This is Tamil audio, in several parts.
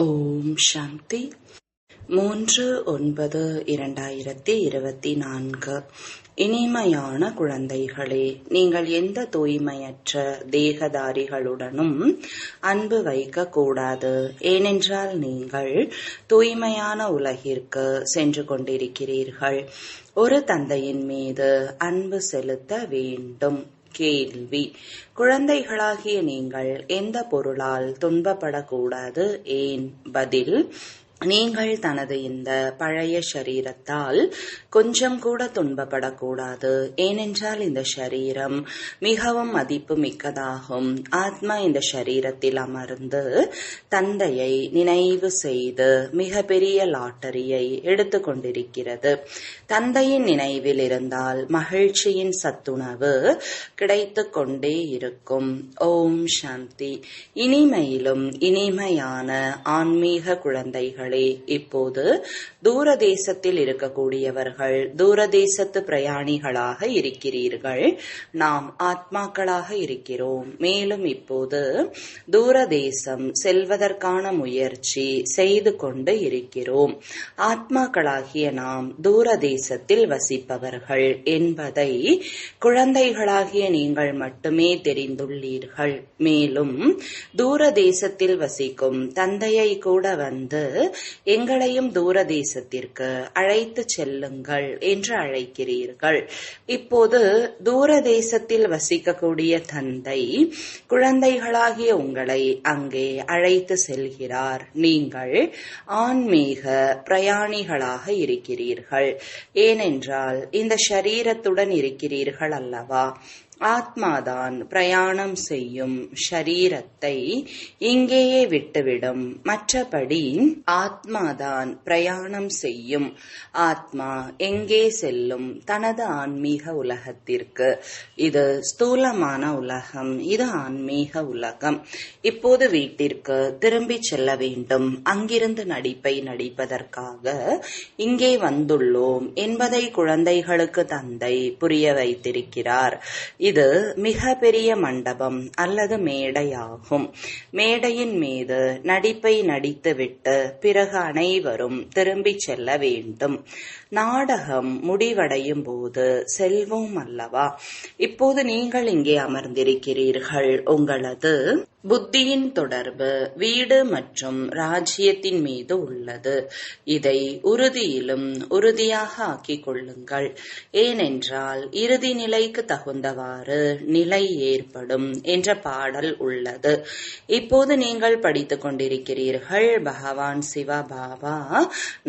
ஓம் சாந்தி. 3/9/2024. இனிமையான குழந்தைகளே, நீங்கள் எந்த தூய்மையற்ற தேகதாரிகளுடனும் அன்பு வைக்க கூடாது. ஏனென்றால் நீங்கள் தூய்மையான உலகிற்கு சென்று கொண்டிருக்கிறீர்கள். ஒரு தந்தையின் மீது அன்பு செலுத்த வேண்டும். கேள்வி: குழந்தைகளாகிய நீங்கள் எந்த பொருளால் துன்பப்படக்கூடாது, ஏன்? பதில்: நீங்கள் தனது இந்த பழைய சரீரத்தால் கொஞ்சம் கூட துன்பப்படக்கூடாது. ஏனென்றால் இந்த சரீரம் மிகவும் மதிப்பு மிக்கதாகும். ஆத்மா இந்த சரீரத்தில் அமர்ந்து தந்தையை நினைவு செய்து மிக பெரிய லாட்டரியை எடுத்து கொண்டிருக்கிறது. தந்தையின் நினைவில் இருந்தால் மகிழ்ச்சியின் சத்துணவு கிடைத்து கொண்டே இருக்கும். ஓம் சாந்தி. இனிமையிலும் இனிமையான ஆன்மீக குழந்தைகள், இப்போது தூரதேசத்தில் இருக்கக்கூடியவர்கள் தூரதேசத்து பிரயாணிகளாக இருக்கிறீர்கள். நாம் ஆத்மாக்களாக இருக்கிறோம். மேலும் இப்போது தூரதேசம் செல்வதற்கான முயற்சி செய்து கொண்டு இருக்கிறோம். ஆத்மாக்களாகிய நாம் தூரதேசத்தில் வசிப்பவர்கள் என்பதை குழந்தைகளாகிய நீங்கள் மட்டுமே தெரிந்துள்ளீர்கள். மேலும் தூரதேசத்தில் வசிக்கும் தந்தையை கூட வந்து எங்களையும் தூரதேசத்திற்கு அழைத்து செல்லுங்கள் என்று அழைக்கிறீர்கள். இப்போது தூரதேசத்தில் வசிக்கக்கூடிய தந்தை குழந்தைகளாகிய உங்களை அங்கே அழைத்து செல்கிறார். நீங்கள் ஆன்மீக பிரயாணிகளாக இருக்கிறீர்கள். ஏனென்றால் இந்த ஷரீரத்துடன் இருக்கிறீர்கள் அல்லவா? ஆத்மாதான் பிரயாணம் செய்யும். ஷரீரத்தை இங்கேயே விட்டுவிடும். மற்றபடி ஆத்மாதான் பிரயாணம் செய்யும். ஆத்மா எங்கே செல்லும்? தனது ஆன்மீக உலகத்திற்கு. இது ஸ்தூலமான உலகம், இது ஆன்மீக உலகம். இப்போது வீட்டிற்கு திரும்பி செல்ல வேண்டும். அங்கிருந்து நடிப்பை நடிப்பதற்காக இங்கே வந்துள்ளோம் என்பதை குழந்தைகளுக்கு தந்தை புரிய வைத்திருக்கிறார். இது மிக பெரிய மண்டபம் அல்லது மேடையாகும். மேடையின் மீது நடிப்பை நடித்துவிட்டு பிறகு அனைவரும் திரும்பி செல்ல வேண்டும். நாடகம் முடிவடையும் போது செல்வோம் அல்லவா? இப்போது நீங்கள் இங்கே அமர்ந்திருக்கிறீர்கள். உங்களது புத்தியின் தொடர்பு வீடு மற்றும் ராஜ்யத்தின் மீது உள்ளது. இதை உறுதியிலும் உறுதியாக ஆக்கிக் கொள்ளுங்கள். ஏனென்றால் இறுதி நிலைக்கு தகுந்தவாறு நிலை ஏற்படும் என்ற பாடல் உள்ளது. இப்போது நீங்கள் படித்துக் கொண்டிருக்கிறீர்கள். பகவான் சிவ பாபா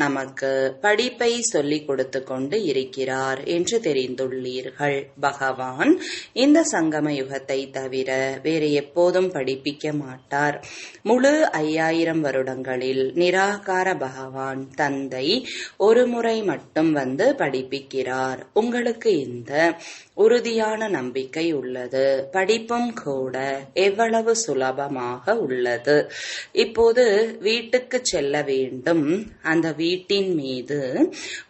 நமக்கு படிப்பை சொல்லிக் கொடுத்து கொண்டு இருக்கிறார் என்று தெரிந்துள்ளீர்கள். பகவான் இந்த சங்கம யுகத்தை தவிர வேறு எப்போதும் படிப்பிக்க மாட்டார். முழு 5000 வருடங்களில் நிராகார பகவான் தந்தை ஒரு முறை மட்டும் வந்து படிப்பிக்கிறார். உங்களுக்கு இந்த உறுதியான நம்பிக்கை உள்ளது. படிப்பும் கூட எவ்வளவு சுலபமாக உள்ளது. இப்போது வீட்டுக்கு செல்ல வேண்டும். அந்த வீட்டின் மீது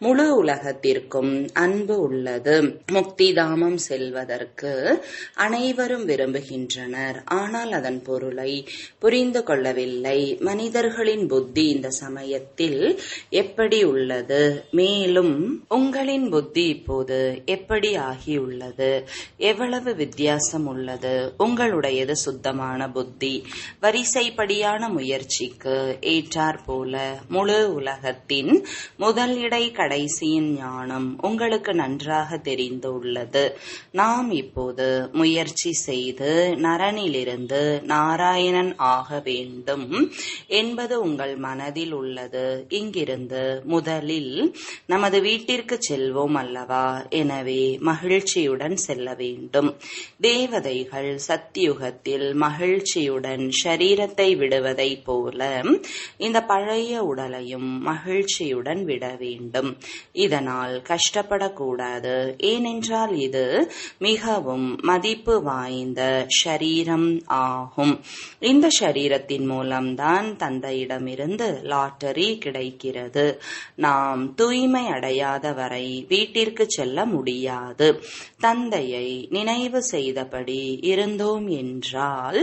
முழு உலகத்திற்கும் அன்பு உள்ளது. முக்திதாமம் செல்வதற்கு அனைவரும் விரும்புகின்றனர். ஆனால் அதன் பொருளை புரிந்து கொள்ளவில்லை. மனிதர்களின் புத்தி இந்த சமயத்தில் எப்படி உள்ளது? மேலும் உங்களின் புத்தி இப்போது எப்படி ஆகியுள்ளது? எவ்வளவு வித்தியாசம் உள்ளது? உங்களுடையது சுத்தமான புத்தி. வரிசைப்படியான முயற்சிக்கு ஏற்றாற் போல முழு உலகத்தின் முதல் இடை கடைசியின் ஞானம் உங்களுக்கு நன்றாக தெரிந்து உள்ளது. நாம் இப்போது முயற்சி செய்து நரனிலிருந்து நாராயணன் ஆக வேண்டும் என்பது உங்கள் மனதில் உள்ளது. இங்கிருந்து முதலில் நமது வீட்டிற்கு செல்வோம் அல்லவா? எனவே மகிழ்ச்சியுடன் செல்ல வேண்டும். தேவதைகள் சத்தியுகத்தில் மகிழ்ச்சியுடன் ஷரீரத்தை விடுவதை போல இந்த பழைய உடலையும் மகிழ்ச்சியுடன் விட வேண்டும். இதனால் கஷ்டப்படக்கூடாது. ஏனென்றால் இது மிகவும் மதிப்பு வாய்ந்த ஷரீரம் ஆகும். ஆகும். இந்த சரீரத்தின் மூலம்தான் தந்தையிடமிருந்து லாட்டரி கிடைக்கிறது. நாம் தூய்மை அடையாத வரை வீட்டிற்கு செல்ல முடியாது. தந்தையை நினைவு செய்தபடி இருந்தோம் என்றால்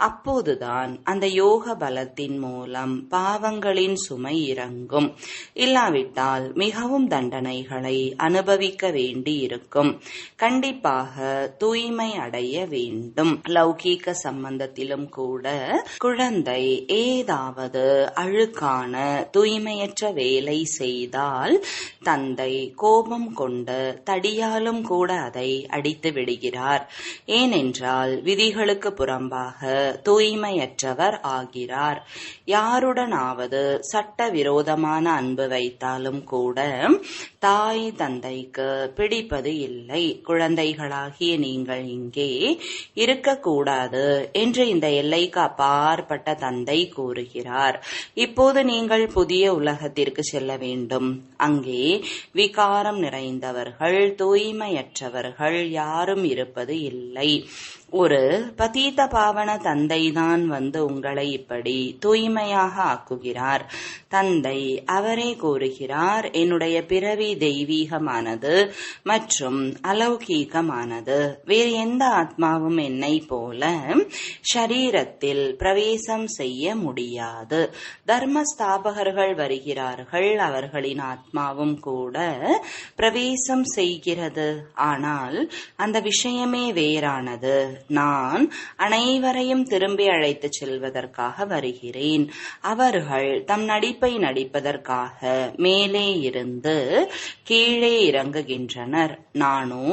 அப்போதுதான் அந்த யோக பலத்தின் மூலம் பாவங்களின் சுமை இறங்கும். இல்லாவிட்டால் மிகவும் தண்டனைகளை அனுபவிக்க வேண்டி இருக்கும். கண்டிப்பாக தூய்மை அடைய வேண்டும். லௌகீக சம்பந்தத்திலும் கூட குழந்தை ஏதாவது அழுக்கான தூய்மையற்ற வேலை செய்தால் தந்தை கோபம் கொண்டு தடியாலும் கூட அதை அடித்து விடுகிறார். ஏனென்றால் விதிகளுக்கு புறம்பாக தூய்மையற்றவர் ஆகிறார். யாருடனாவது சட்ட விரோதமான அன்பு வைத்தாலும் கூட தாய் தந்தைக்கு பிடிப்பது இல்லை. குழந்தைகளாகிய நீங்கள் இங்கே இருக்கக்கூடாது என்று இந்த எல்லைக்கு அப்பாற்பட்ட தந்தை கூறுகிறார். இப்போது நீங்கள் புதிய உலகத்திற்கு செல்ல வேண்டும். அங்கே விகாரம் நிறைந்தவர்கள், தூய்மையற்றவர்கள் யாரும் இருப்பது இல்லை. ஒரு பதீத பாவன தந்தைதான் வந்து உங்களை இப்படி தூய்மையாக ஆக்குகிறார். தந்தை அவரே கூறுகிறார், என்னுடைய பிறவி தெய்வீகமானது மற்றும் அலௌகீகமானது. வேறு எந்த ஆத்மாவும் என்னை போல ஷரீரத்தில் பிரவேசம் செய்ய முடியாது. தர்ம ஸ்தாபகர்கள் வருகிறார்கள், அவர்களின் ஆத்மாவும் கூட பிரவேசம் செய்கிறது. ஆனால் அந்த விஷயமே வேறானது. நான் அனைவரையும் திரும்பி அழைத்துச் செல்வதற்காக வருகிறேன். அவர்கள் தம் நடிப்பை நடிப்பதற்காக மேலே இருந்து கீழே இறங்குகின்றனர். நானோ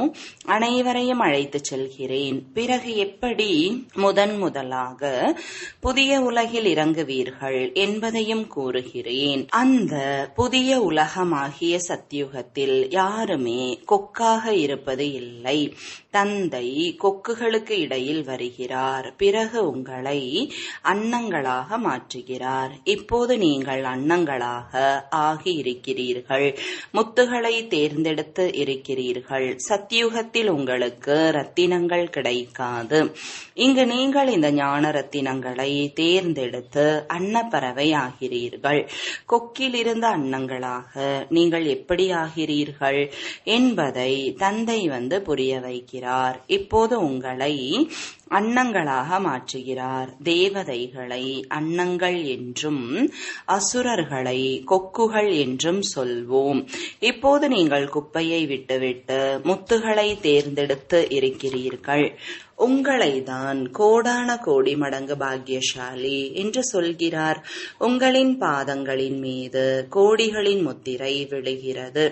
அனைவரையும் அழைத்துச் செல்கிறேன். பிறகு எப்படி முதலாக புதிய உலகில் இறங்குவீர்கள் என்பதையும் கூறுகிறேன். அந்த புதிய உலகமாகிய சத்யுகத்தில் யாருமே கொக்காக இருப்பது இல்லை. தந்தை கொக்குகளுக்கு இடையில் வருகிறார். பிறகு உங்களை அன்னங்களாக மாற்றுகிறார். இப்போது நீங்கள் அன்னங்களாக ஆகி இருக்கிறீர்கள். முத்துகளை தேர்ந்தெடுத்து இருக்கிறீர்கள். சத்யுகத்தில் உங்களுக்கு ரத்தினங்கள் கிடைக்காது. இங்கு நீங்கள் இந்த ஞான ரத்தினங்களை தேர்ந்தெடுத்து அன்னப்பறவை ஆகிறீர்கள். கொக்கிலிருந்து அன்னங்களாக நீங்கள் எப்படி ஆகிறீர்கள் என்பதை தந்தை வந்து புரிய வைக்கிறார். இப்போது உங்களை அன்னங்களாக மாற்றுகிறார். தேவதைகளை அன்னங்கள் என்றும் அசுரர்களை கொக்குகள் என்றும் சொல்வோம். இப்போது நீங்கள் குப்பையை விட்டுவிட்டு முத்துகளை தேர்ந்தெடுத்து இருக்கிறீர்கள். உங்களை தான் கோடான கோடி மடங்கு பாக்கியசாலி என்று சொல்கிறார். உங்களின் பாதங்களின் மீது கோடிகளின் முத்திரை விழுகிறது.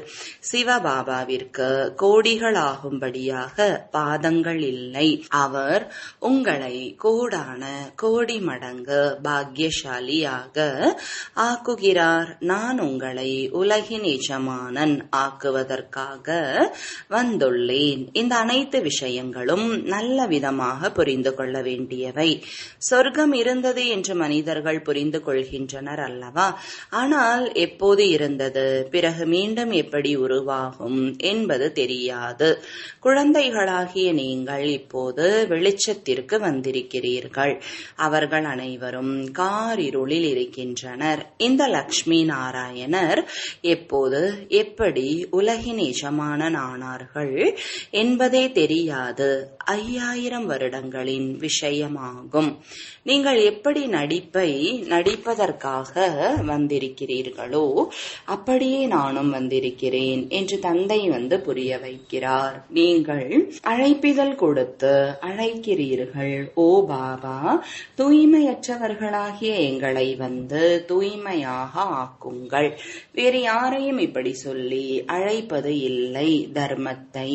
சிவபாபாவிற்கு கோடிகள் ஆகும்படியாக பாதங்கள் இல்லை. அவர் உங்களை கோடான கோடி மடங்கு பாக்கியசாலியாக ஆக்குகிறார். நான் உங்களை உலகின் எஜமானன் ஆக்குவதற்காக வந்துள்ளேன். இந்த அனைத்து விஷயங்களும் நல்ல விதமாக புரிந்து கொள்ள வேண்டியவை. சொர்க்கம் இருந்தது என்று மனிதர்கள் புரிந்து கொள்கின்றனர் அல்லவா? ஆனால் எப்போது இருந்தது, பிறகு மீண்டும் எப்படி உருவாகும் என்பது தெரியாது. குழந்தைகளாகிய நீங்கள் இப்போது வெளிச்சத்திற்கு வந்திருக்கிறீர்கள். அவர்கள் அனைவரும் காரிருளில் இருக்கின்றனர். இந்த லக்ஷ்மி நாராயணர் எப்போது எப்படி உலகின் எஜமானன் ஆனார்கள் என்பதே தெரியாது. 5000 வருடங்களின் விஷயமாகும். நீங்கள் எப்படி நடிப்பை நடிப்பதற்காக வந்திருக்கிறீர்களோ அப்படியே நானும் வந்திருக்கிறேன் என்று தந்தை வந்து புரிய வைக்கிறார். நீங்கள் அழைப்பிதழ் கொடுத்து அழைக்கிறீர்கள். ஓ பாபா, தூய்மையற்றவர்களாகிய எங்களை வந்து தூய்மையாக ஆக்குங்கள். வேறு யாரையும் இப்படி சொல்லி அழைப்பது இல்லை. தர்மத்தை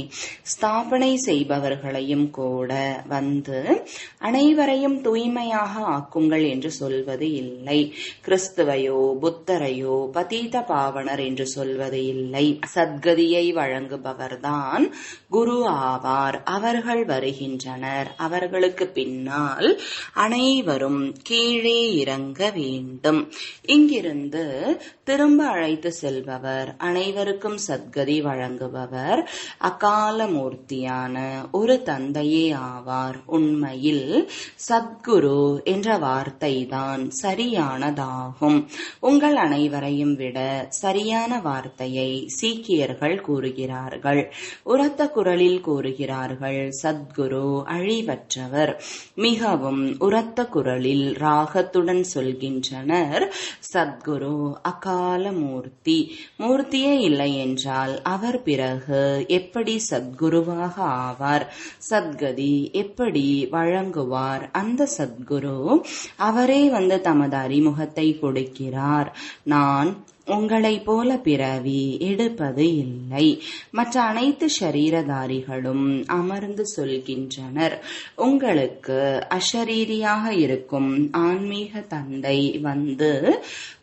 ஸ்தாபனை செய்பவர்களையும் கூட வந்து அனைவரையும் தூய்மையாக ஆக்குங்கள் என்று சொல்வது இல்லை. கிறிஸ்துவையோ புத்தரையோ பதீத பாவனர் என்று சொல்வது இல்லை. சத்கதியை வழங்குபவர்தான் குரு ஆவார். அவர்கள் வருகின்றனர். அவர்கள் அவர்களுக்கு பின்னால் அனைவரும் கீழே இறங்க வேண்டும். இங்கிருந்து திரும்ப அழைத்து செல்பவர், அனைவருக்கும் சத்கதி வழங்குபவர் அகால மூர்த்தியான ஒரு தந்தையே ஆவார். உண்மையில் சத்குரு என்ற வார்த்தை தான் சரியானதாகும். உங்கள் அனைவரையும் விட சரியான வார்த்தையை சீக்கியர்கள் கூறுகிறார்கள். உரத்த குரலில் கூறுகிறார்கள், சத்குரு அழிவற்றவர். மிகவும் உரத்த குரலில் ராகத்துடன் சொல்கின்றனர், சத்குரு அகால மூர்த்தி. மூர்த்தியே இல்லை என்றால் அவர் பிறகு எப்படி சத்குருவாக ஆவார்? சத்கதி எப்படி வழங்குவார்? அந்த சத்குரு அவரே வந்து தமது அறிமுகத்தை கொடுக்கிறார். நான் உங்களை போல பிறவி எடுப்பது இல்லை. மற்ற அனைத்து ஷரீரதாரிகளும் அமர்ந்து சொல்கின்றனர், உங்களுக்கு அஷரீரியாக இருக்கும் ஆன்மீக தந்தை வந்து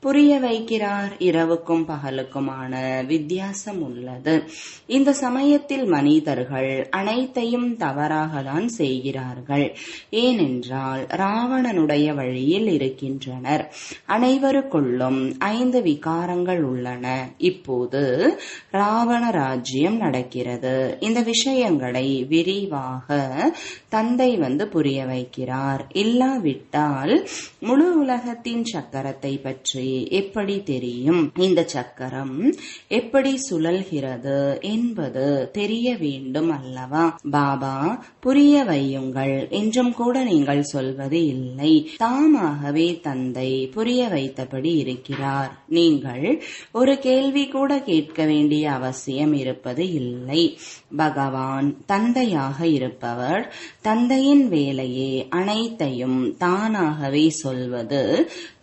புரிய வைக்கிறார். இரவுக்கும் பகலுக்குமான வித்தியாசம் உள்ளது. இந்த சமயத்தில் மனிதர்கள் அனைத்தையும் தவறாக தான் செய்கிறார்கள். ஏனென்றால் ராவணனுடைய வழியில் இருக்கின்றனர். அனைவருக்குள்ளும் 5 விகாரங்கள் உள்ளன. இப்போது ராவண ராஜ்யம் நடக்கிறது. இந்த விஷயங்களை விரிவாக தந்தை வந்து புரிய வைக்கிறார். இல்லாவிட்டால் முழு உலகத்தின் சக்கரத்தை பற்றி எப்படி தெரியும்? இந்த சக்கரம் எப்படி சுழல்கிறது என்பது தெரிய வேண்டும் அல்லவா? பாபா புரிய வையுங்கள் என்றும் கூட நீங்கள் சொல்வது இல்லை. தாமாகவே தந்தை புரிய வைத்தபடி இருக்கிறார். நீங்கள் ஒரு கேள்வி கூட கேட்க வேண்டிய அவசியம் இருப்பது இல்லை. பகவான் தந்தையாக இருப்பவர். தந்தையின் வேலையே அனைத்தையும் தானாகவே சொல்வது,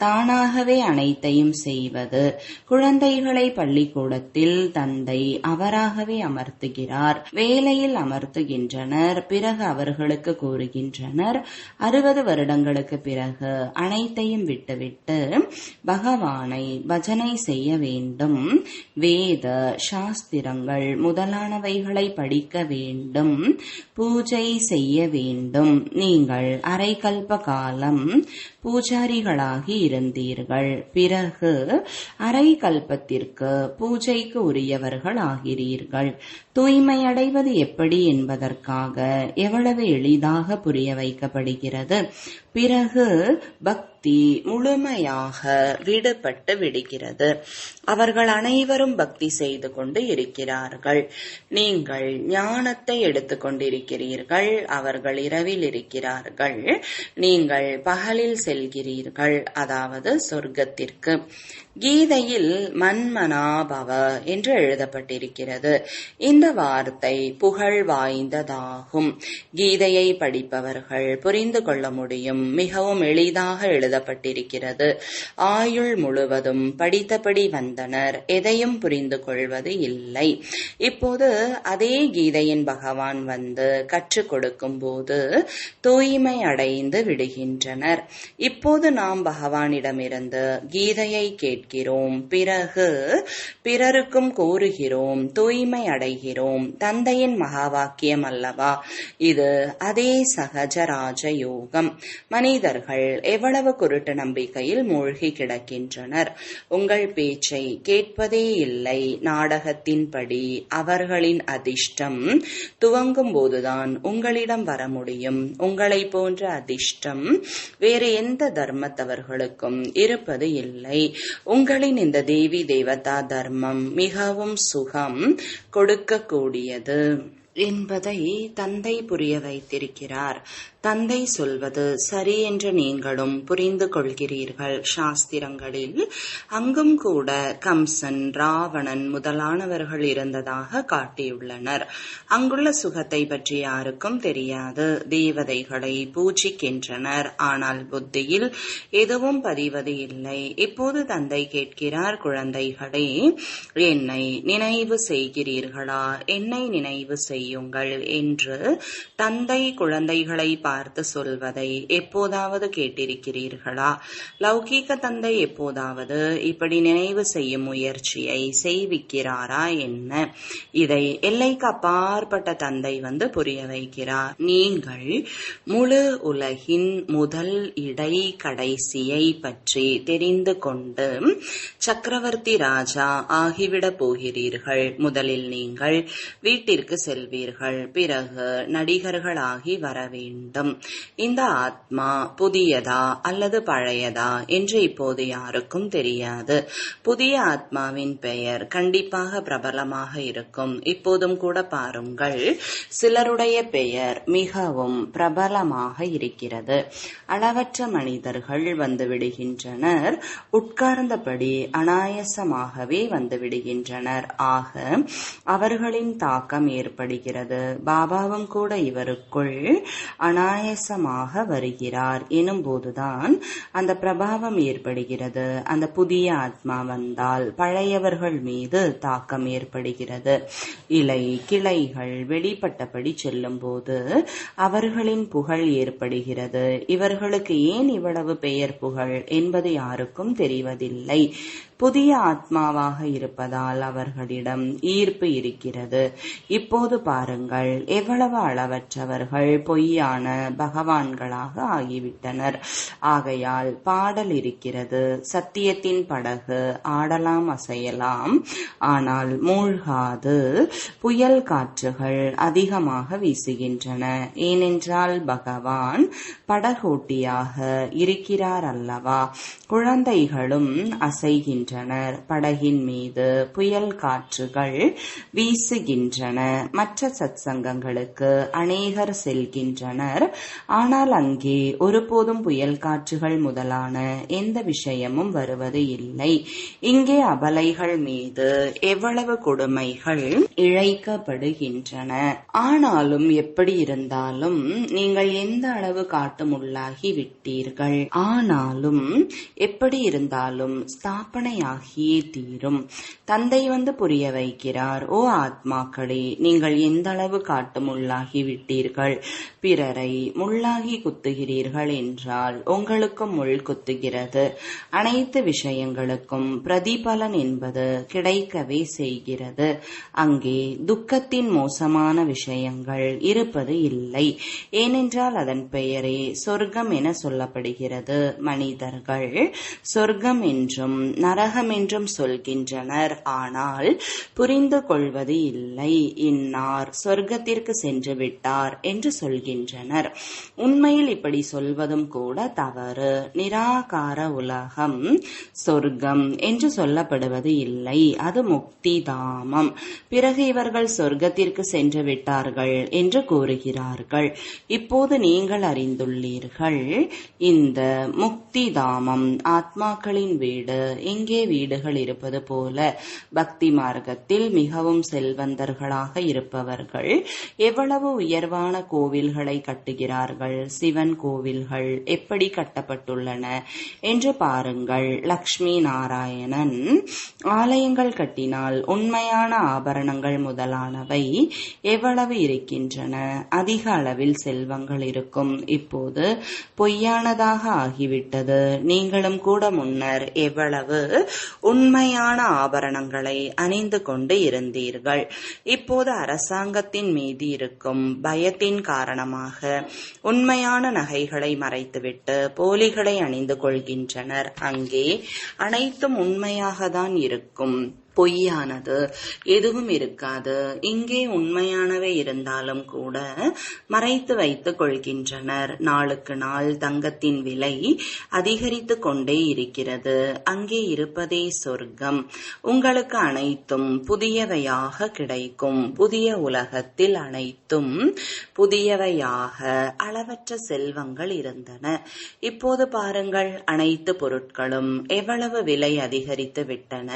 தானாகவே அனைத்தையும் செய்வது. குழந்தைகளை பள்ளிக்கூடத்தில் தந்தை அவராகவே அமர்த்துகிறார். வேலையில் அமர்த்துகின்றனர். பிறகு அவர்களுக்கு கூறுகின்றனர், 60 வருடங்களுக்கு பிறகு அனைத்தையும் விட்டுவிட்டு பகவானை பஜனை செய்ய வேண்டும். வேத சாஸ்திரங்கள் முதலானவைகளை படிக்க வேண்டும். பூஜை செய்ய வேண்டும். நீங்கள் அரை கல்ப காலம் பூஜாரிகளாகி இருந்தீர்கள். பிறகு அரை கல்பத்திற்கு பூஜைக்கு உரியவர்கள் ஆகிறீர்கள். தூய்மை அடைவது எப்படி என்பதற்காக எவ்வளவு எளிதாக புரிய வைக்கப்படுகிறது. பிறகு பக்தி முழுமையாக விடுபட்டு விடுகிறது. அவர்கள் அனைவரும் பக்தி செய்து கொண்டு இருக்கிறார்கள். நீங்கள் ஞானத்தை எடுத்துக்கொண்டிருக்கிறீர்கள். அவர்கள் இரவில் இருக்கிறார்கள். நீங்கள் பகலில் செல்கிறீர்கள், அதாவது சொர்க்கத்திற்கு. கீதையில் மன்மனாபவ என்று எழுதப்பட்டிருக்கிறது. இந்த வார்த்தை புகழ் வாய்ந்ததாகும். கீதையை படிப்பவர்கள் புரிந்து கொள்ள முடியும். மிகவும் எளிதாக எழுதப்பட்டிருக்கிறது. ஆயுள் முழுவதும் படித்தபடி வந்தனர், எதையும் புரிந்து கொள்வது இல்லை. இப்போது அதே கீதையின் பகவான் வந்து கற்றுக் கொடுக்கும் போது தூய்மை அடைந்து விடுகின்றனர். இப்போது நாம் பகவானிடமிருந்து கீதையை கேட்கிறோம். பிறகு பிறருக்கும் கூறுகிறோம், தூய்மை அடைகிறோம். தந்தையின் மகா வாக்கியம் அல்லவா இது? அதே சகஜ ராஜயோகம். மனிதர்கள் எவ்வளவு குருட்டு நம்பிக்கையில் மூழ்கி கிடக்கின்றனர். உங்கள் பேச்சை கேட்பதே இல்லை. நாடகத்தின்படி அவர்களின் அதிர்ஷ்டம் துவங்கும் போதுதான் உங்களிடம் வர முடியும். உங்களை போன்ற அதிர்ஷ்டம் வேறு எந்த தர்மத்தவர்களுக்கும் இருப்பது இல்லை. உங்களின் இந்த தேவி தேவதா தர்மம் மிகவும் சுகம் கொடுக்கக்கூடியது என்பதை தந்தை புரிய வைத்திருக்கிறார். தந்தை சொல்வது சரி என்று நீங்களும் புரிந்து கொள்கிறீர்கள். சாஸ்திரங்களில் அங்கும் கூட கம்சன், ராவணன் முதலானவர்கள் இருந்ததாக காட்டியுள்ளனர். அங்குள்ள சுகத்தை பற்றி யாருக்கும் தெரியாது. தேவதைகளை பூஜிக்கின்றனர், ஆனால் புத்தியில் எதுவும் பதிவது இல்லை. இப்போது தந்தை கேட்கிறார், குழந்தைகளே, என்னை நினைவு செய்கிறீர்களா? என்னை நினைவு செய்ய செய்யுங்கள் என்று தந்தை குழந்தைகளை பார்த்து சொல்வதை எப்போதாவது கேட்டிருக்கிறீர்களா? லௌகீக தந்தை எப்போதாவது இப்படி நினைவு செய்யும் முயற்சியை செய்விக்கிறாரா என்ன? இதை எல்லைக்கு அப்பாற்பட்ட தந்தை புரிய வைக்கிறார். நீங்கள் முழு உலகின் முதல் இடை கடைசியை பற்றி தெரிந்து கொண்டு சக்கரவர்த்தி ராஜா ஆகிவிட போகிறீர்கள். முதலில் நீங்கள் வீட்டிற்கு செல்வீர்கள், பிறகு நடிகர்களாகி வர வேண்டும். இந்த ஆத்மா புதியதா அல்லது பழையதா என்று இப்போது யாருக்கும் தெரியாது. புதிய ஆத்மாவின் பெயர் கண்டிப்பாக பிரபலமாக இருக்கும். இப்போதும் கூட பாருங்கள், சிலருடைய பெயர் மிகவும் பிரபலமாக இருக்கிறது. அளவற்ற மனிதர்கள் வந்து விடுகின்றனர், உட்கார்ந்தபடி அனாயசமாகவே வந்து விடுகின்றனர். ஆக அவர்களின் தாக்கம் ஏற்படுகிறது. பாபாவும் கூட இவருக்குள் அனாயசமாக வருகிறார் எனும்போதுதான் அந்த பிரபாவம் ஏற்படுகிறது. அந்த புதிய ஆத்மா வந்தால் பழையவர்கள் மீது தாக்கம் ஏற்படுகிறது. இலை கிளைகள் வெளிப்பட்டபடி செல்லும் போது அவர்களின் புகழ் ஏற்படுகிறது. இவர்களுக்கு ஏன் இவ்வளவு பெயர் புகழ் என்பது யாருக்கும் தெரிவதில்லை. புதிய ஆத்மாவாக இருப்பதால் அவர்களிடம் ஈர்ப்பு இருக்கிறது. இப்போது பாருங்கள், எவ்வளவு அளவற்றவர்கள் பொய்யான பகவான்களாக ஆகிவிட்டனர். ஆகையால் பாடல் இருக்கிறது, சத்தியத்தின் படகு ஆடலாம் அசையலாம், ஆனால் மூழ்காது. புயல் காற்றுகள் அதிகமாக வீசுகின்றன. ஏனென்றால் பகவான் படகோட்டியாக இருக்கிறார் அல்லவா? குழந்தைகளும் அசைகின்றனர். படகின் மீது புயல் காற்றுகள் வீசுகின்றன. மற்ற சத்சங்கங்களுக்கு அநேகர் செல்கின்றனர். ஆனால் அங்கே ஒருபோதும் புயல் காற்றுகள் முதலான எந்த விஷயமும் வருவது இல்லை. இங்கே அபலைகள் மீது எவ்வளவு கொடுமைகள் இழைக்கப்படுகின்றன. ஆனாலும் எப்படி இருந்தாலும் நீங்கள் எந்த அளவு காட்டுமுள்ளாகி விட்டீர்கள். ஆனாலும் எப்படி இருந்தாலும் ஸ்தாபனையாகியே தீரும். தந்தை புரிய வைக்கிறார், ஓ ஆத்மாக்களே, நீங்கள் எந்த அளவு காட்டுமுள்ளாகி விட்டீர்கள். பிறரை முள்ளாகி குத்துகிறீர்கள் என்றால் உங்களுக்கும் முள் குத்துகிறது. அனைத்து விஷயங்களுக்கும் பிரதிபலன் என்பது கிடைக்கவே செய்கிறது. அங்கே துக்கத்தின் மோசமான விஷயங்கள் இருப்பது இல்லை. ஏனென்றால் அதன் பெயரே சொர்க்கம் என சொல்லப்படுகிறது. மனிதர்கள் சொர்க்கம் என்றும் நரகம் என்றும் சொல்கின்றனர். ஆனால் புரிந்து கொள்வது இல்லை. இன்னார் சொர்க்கத்திற்கு சென்று விட்டார் என்று சொல்கின்றனர். உண்மையில் இப்படி சொல்வதும் கூட தவறு. நிராகார உலகம் சொர்க்கம் என்று சொல்லப்படுவது இல்லை. அது முக்தி தாமம். பிறகு இவர்கள் சொர்க்கத்திற்கு சென்று விட்டார்கள் என்று கூறுகிறார்கள். இப்போது நீங்கள் அறிந்துள்ளீர்கள், இந்த முக்தி தாமம் ஆத்மாக்களின் வீடு. இங்கே வீடுகள் இருப்பது போல பக்தி மார்க்கத்தில் மிகவும் செல்வந்தர்களாக இருப்பவர்கள் எவ்வளவு உயர்வான கோவில்களை கட்டுகிறார்கள். சிவன் கோவில்கள் எப்படி கட்டப்பட்டுள்ளன என்று பாருங்கள். லக்ஷ்மி நாராயணன் ஆலயங்கள் கட்டினால் உண்மையான ஆபரணங்கள் முதலானவை எவ்வளவு இருக்கின்றன. அதிக அளவில் செல்வங்கள் இருக்கும். இப்போது பொய்யானதாக ஆகிவிட்டது. நீங்களும் கூட முன்னர் எவ்வளவு உண்மையான ஆபரணங்களை அணிந்து கொண்டு இருந்தீர்கள். இப்போது அரசாங்கத்தின் மீது இருக்கும் பயத்தின் காரணமாக உண்மையான நகைகளை மறைத்துவிட்டு போலிகளை அணிந்து கொள்கின்றனர். அங்கே அனைத்தும் உண்மையாக தான் இருக்கும். பொய்யானது எதுவும் இருக்காது. இங்கே உண்மையானவை இருந்தாலும் கூட மறைத்து வைத்துக் கொள்கின்றனர். நாளுக்கு நாள் தங்கத்தின் விலை அதிகரித்து கொண்டே இருக்கிறது. அங்கே இருப்பதே சொர்க்கம். உங்களுக்கு அனைத்தும் புதியவையாக கிடைக்கும். புதிய உலகத்தில் அனைத்தும் புதியவையாக அளவற்ற செல்வங்கள் இருந்தன. இப்போது பாருங்கள், அனைத்து பொருட்களும் எவ்வளவு விலை அதிகரித்து விட்டன.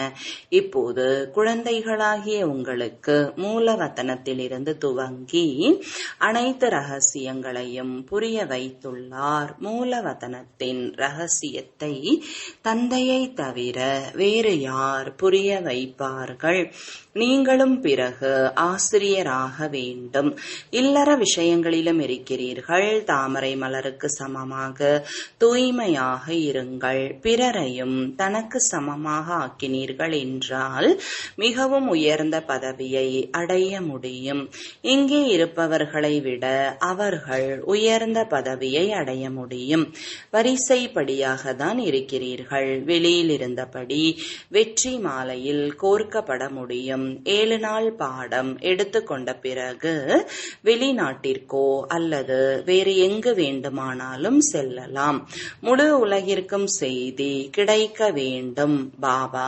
இப்போது இப்போது குழந்தைகளாகிய உங்களுக்கு மூலவத்தனத்திலிருந்து துவங்கி அனைத்து ரகசியங்களையும் புரிய வைத்துள்ளார். மூலவத்தனத்தின் ரகசியத்தை தந்தையை தவிர வேறு யார் புரிய வைப்பார்கள்? நீங்களும் பிறகு ஆசிரியராக வேண்டும். இல்லற விஷயங்களிலும் இருக்கிறீர்கள். தாமரை மலருக்கு சமமாக தூய்மையாக இருங்கள். பிறரையும் தனக்கு சமமாக ஆக்கினீர்கள் என்றால் மிகவும் உயர்ந்த பதவியை அடைய முடியும். இங்கே இருப்பவர்களை விட அவர்கள் உயர்ந்த பதவியை அடைய முடியும். வரிசைப்படியாக தான் இருக்கிறீர்கள். வெளியில் இருந்தபடி வெற்றி மாலையில் கோர்க்கப்பட முடியும். 7 நாள் பாடம் எடுத்துக்கொண்ட பிறகு வெளிநாட்டிற்கோ அல்லது வேறு எங்கு வேண்டுமானாலும் செல்லலாம். முழு உலகிற்கும் செய்தி கிடைக்க வேண்டும். பாபா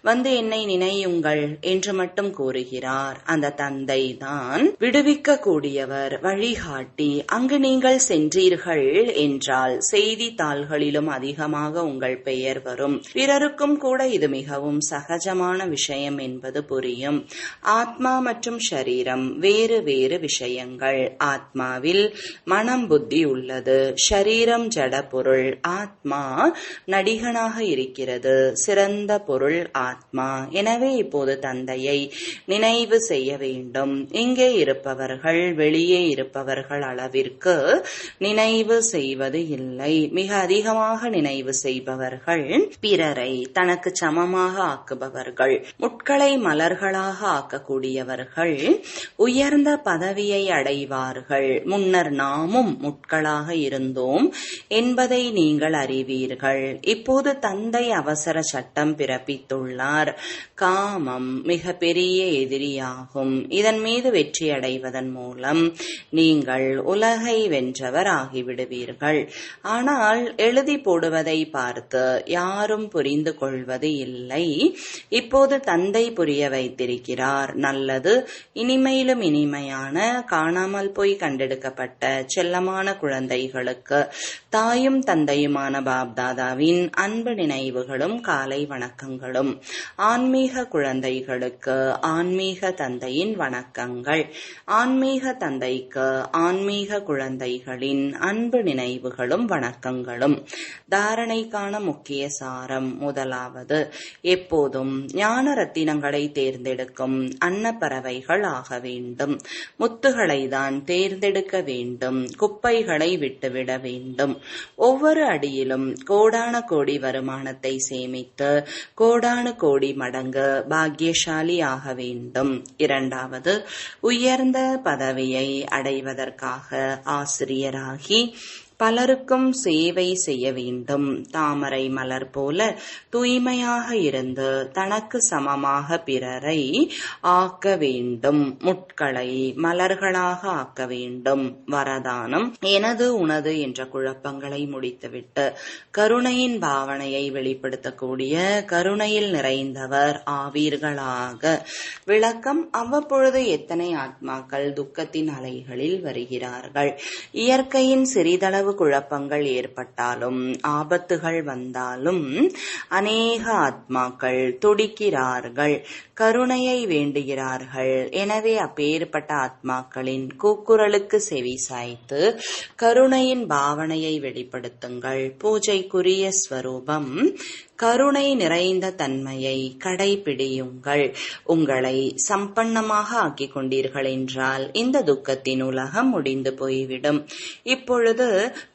வந்து என்னை நினையுங்கள் என்று மட்டும் கூறுகிறார். அந்த தந்தை தான் விடுவிக்க கூடியவர், வழிகாட்டி. அங்கு நீங்கள் சென்றீர்கள் என்றால் செய்தித்தாள்களிலும் அதிகமாக உங்கள் பெயர் வரும். பிறருக்கும் கூட இது மிகவும் சகஜமான விஷயம் என்பது புரியும். ஆத்மா மற்றும் ஷரீரம் வேறு வேறு விஷயங்கள். ஆத்மாவில் மனம் புத்தி உள்ளது. ஷரீரம் ஜட பொருள். ஆத்மா நடிகனாக இருக்கிறது. சிறந்த பொருள் ஆத்மா. எனவே இப்போது தந்தையை நினைவு செய்ய வேண்டும். இங்கே இருப்பவர்கள் வெளியே இருப்பவர்கள் அளவிற்கு நினைவு செய்வது இல்லை. மிக அதிகமாக நினைவு செய்பவர்கள் பிறரை தனக்கு சமமாக ஆக்குபவர்கள். முட்களை மலர்களாக ஆக்கக்கூடியவர்கள் உயர்ந்த பதவியை அடைவார்கள். முன்னர் நாமும் முட்களாக இருந்தோம் என்பதை நீங்கள் அறிவீர்கள். இப்போது தந்தை அவசர சட்டம் பிறப்பித்துள்ளார். காமம் மிக பெரிய எதிரியாகும். இதன் மீது வெற்றி அடைவதன் மூலம் நீங்கள் உலகை வென்றவர் ஆகிவிடுவீர்கள். ஆனால் எழுதி போடுவதை பார்த்து யாரும் புரிந்து கொள்வது இல்லை. இப்போது தந்தை புரிய வைத்திருக்கிறார். நல்லது. இனிமையிலும் இனிமையான காணாமல் போய் கண்டெடுக்கப்பட்ட செல்லமான குழந்தைகளுக்கு தாயும் தந்தையுமான பாப்தாதாவின் அன்பு நினைவுகளும் காலை வணக்கங்களும். ஆன்மீக குழந்தைகளுக்கு ஆன்மீக தந்தையின் வணக்கங்கள். ஆன்மீக தந்தைக்கு ஆன்மீக குழந்தைகளின் அன்பு நினைவுகளும் வணக்கங்களும். தாரணைக்கான முக்கிய சாரம். முதலாவது, எப்போதும் ஞான ரத்தினங்களை தேர்ந்தெடுக்கும் அன்னப்பறவைகள் ஆக வேண்டும். முத்துகளை தான் தேர்ந்தெடுக்க வேண்டும். குப்பைகளை விட்டுவிட வேண்டும். ஒவ்வொரு அடியிலும் கோடான கோடி வருமானத்தை சேமித்து கோடானு கோடி மடங்கு பாக்கியசாலி ஆக வேண்டும். இரண்டாவது, உயர்ந்த பதவியை அடைவதற்காக ஆசிரியராகி பலருக்கும் சேவை செய்ய வேண்டும். தாமரை மலர் போல தூய்மையாக இருந்து தனக்கு சமமாக பிறரை ஆக்க வேண்டும். முட்களை மலர்களாக ஆக்க வேண்டும். வரதானம். எனது உனது என்ற குழப்பங்களை முடித்துவிட்டு கருணையின் பாவனையை வெளிப்படுத்தக்கூடிய கருணையில் நிறைந்தவர் ஆவீர்களாக. விளக்கம். அவ்வப்பொழுது எத்தனை ஆத்மாக்கள் துக்கத்தின் அலைகளில் வருகிறார்கள். இயற்கையின் சிறிதளவு குழப்பங்கள் ஏற்பட்டாலும் ஆபத்துகள் வந்தாலும் அநேக ஆத்மாக்கள் துடிக்கிறார்கள், கருணையை வேண்டுகிறார்கள். எனவே அப்பேற்பட்ட ஆத்மாக்களின் கூக்குரலுக்கு செவி சாய்த்து கருணையின் பாவனையை வெளிப்படுத்துங்கள். பூஜைக்குரிய ஸ்வரூபம் கருணை நிறைந்த தன்மையை கடைபிடியுங்கள். உங்களை சம்பன்னமாக ஆக்கிக் கொண்டீர்கள் என்றால் இந்த துக்கத்தின் உலகம் முடிந்து போய்விடும். இப்பொழுது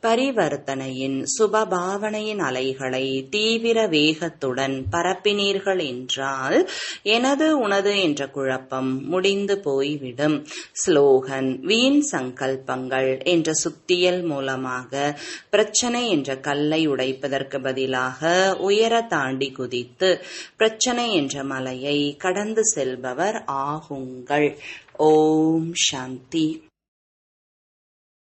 பரிவர்த்தனையின் சுபபாவனையின் அலைகளை தீவிர வேகத்துடன் பரப்பினீர்கள் என்றால் எனது உனது என்ற குழப்பம் முடிந்து போய்விடும். ஸ்லோகன். வீண் சங்கல்பங்கள் என்ற சுத்தியல் மூலமாக பிரச்சனை என்ற கல்லை உடைப்பதற்கு பதிலாக உயர தாண்டி குதித்து பிரச்சனை என்ற மலையை கடந்து செல்பவர் ஆகுங்கள். ஓம் சாந்தி.